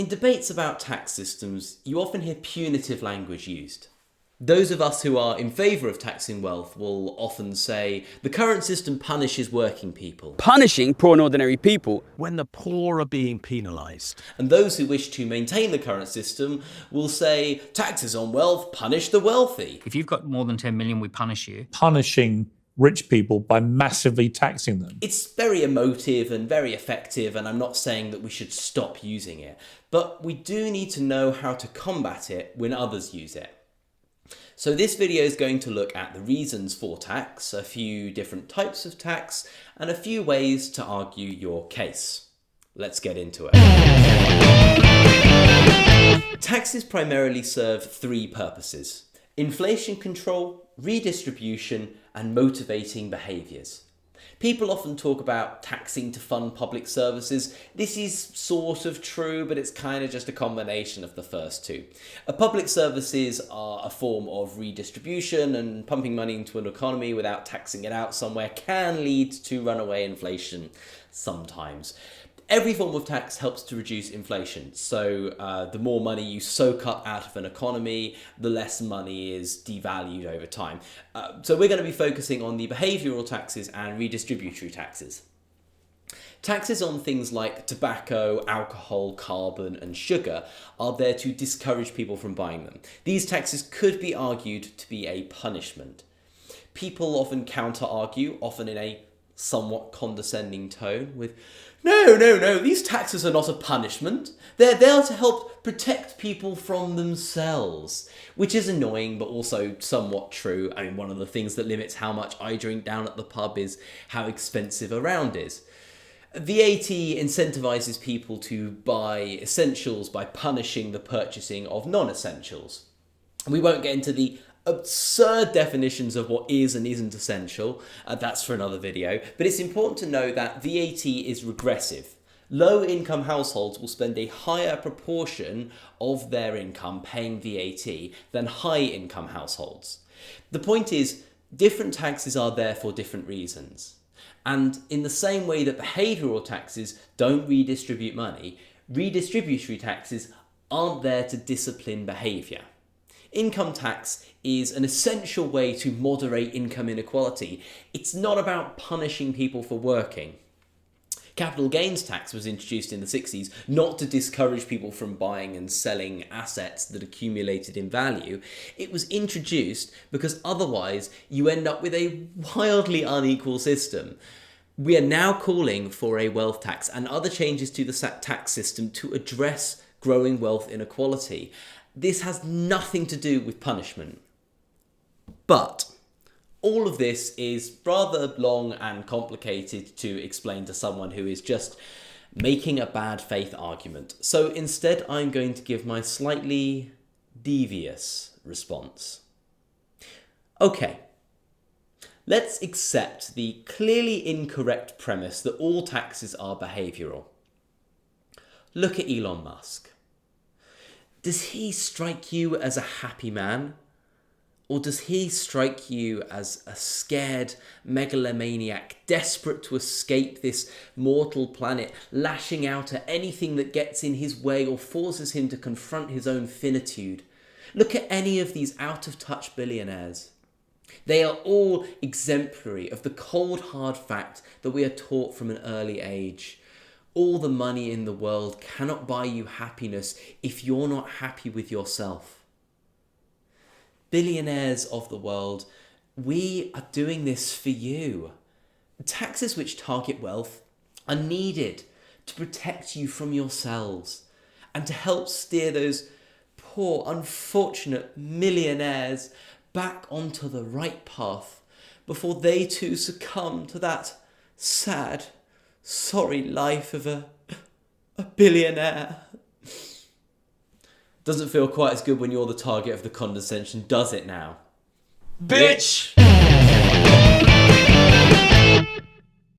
In debates about tax systems, you often hear punitive language used. Those of us who are in favour of taxing wealth will often say the current system punishes working people. Punishing poor and ordinary people when the poor are being penalised. And those who wish to maintain the current system will say taxes on wealth punish the wealthy. If you've got more than 10 million, we punish you. Punishing rich people by massively taxing them. It's very emotive and very effective, and I'm not saying that we should stop using it, but we do need to know how to combat it when others use it. So this video is going to look at the reasons for tax, a few different types of tax, and a few ways to argue your case. Let's get into it. Taxes primarily serve three purposes: inflation control, redistribution, and motivating behaviours. People often talk about taxing to fund public services. This is sort of true, but it's kind of just a combination of the first two. Public services are a form of redistribution, and pumping money into an economy without taxing it out somewhere can lead to runaway inflation sometimes. Every form of tax helps to reduce inflation. So the more money you soak up out of an economy, the less money is devalued over time. So we're going to be focusing on the behavioural taxes and redistributory taxes. Taxes on things like tobacco, alcohol, carbon, and sugar are there to discourage people from buying them. These taxes could be argued to be a punishment. People often counter-argue, often in a somewhat condescending tone, with No, these taxes are not a punishment. They're there to help protect people from themselves, which is annoying, but also somewhat true. I mean, one of the things that limits how much I drink down at the pub is how expensive a round is. VAT incentivizes people to buy essentials by punishing the purchasing of non-essentials. We won't get into the absurd definitions of what is and isn't essential. That's for another video. But it's important to know that VAT is regressive. Low-income households will spend a higher proportion of their income paying VAT than high-income households. The point is, different taxes are there for different reasons. And in the same way that behavioural taxes don't redistribute money, redistributory taxes aren't there to discipline behaviour. Income tax is an essential way to moderate income inequality. It's not about punishing people for working. Capital gains tax was introduced in the 60s not to discourage people from buying and selling assets that accumulated in value. It was introduced because otherwise you end up with a wildly unequal system. We are now calling for a wealth tax and other changes to the tax system to address growing wealth inequality. This has nothing to do with punishment. But all of this is rather long and complicated to explain to someone who is just making a bad faith argument. So instead, I'm going to give my slightly devious response. Okay, let's accept the clearly incorrect premise that all taxes are behavioural. Look at Elon Musk. Does he strike you as a happy man? Or does he strike you as a scared megalomaniac, desperate to escape this mortal planet, lashing out at anything that gets in his way or forces him to confront his own finitude? Look at any of these out-of-touch billionaires. They are all exemplary of the cold, hard fact that we are taught from an early age. All the money in the world cannot buy you happiness if you're not happy with yourself. Billionaires of the world, we are doing this for you. Taxes which target wealth are needed to protect you from yourselves and to help steer those poor, unfortunate millionaires back onto the right path before they too succumb to that sad, sorry life of a billionaire. Doesn't feel quite as good when you're the target of the condescension, does it now? Bitch!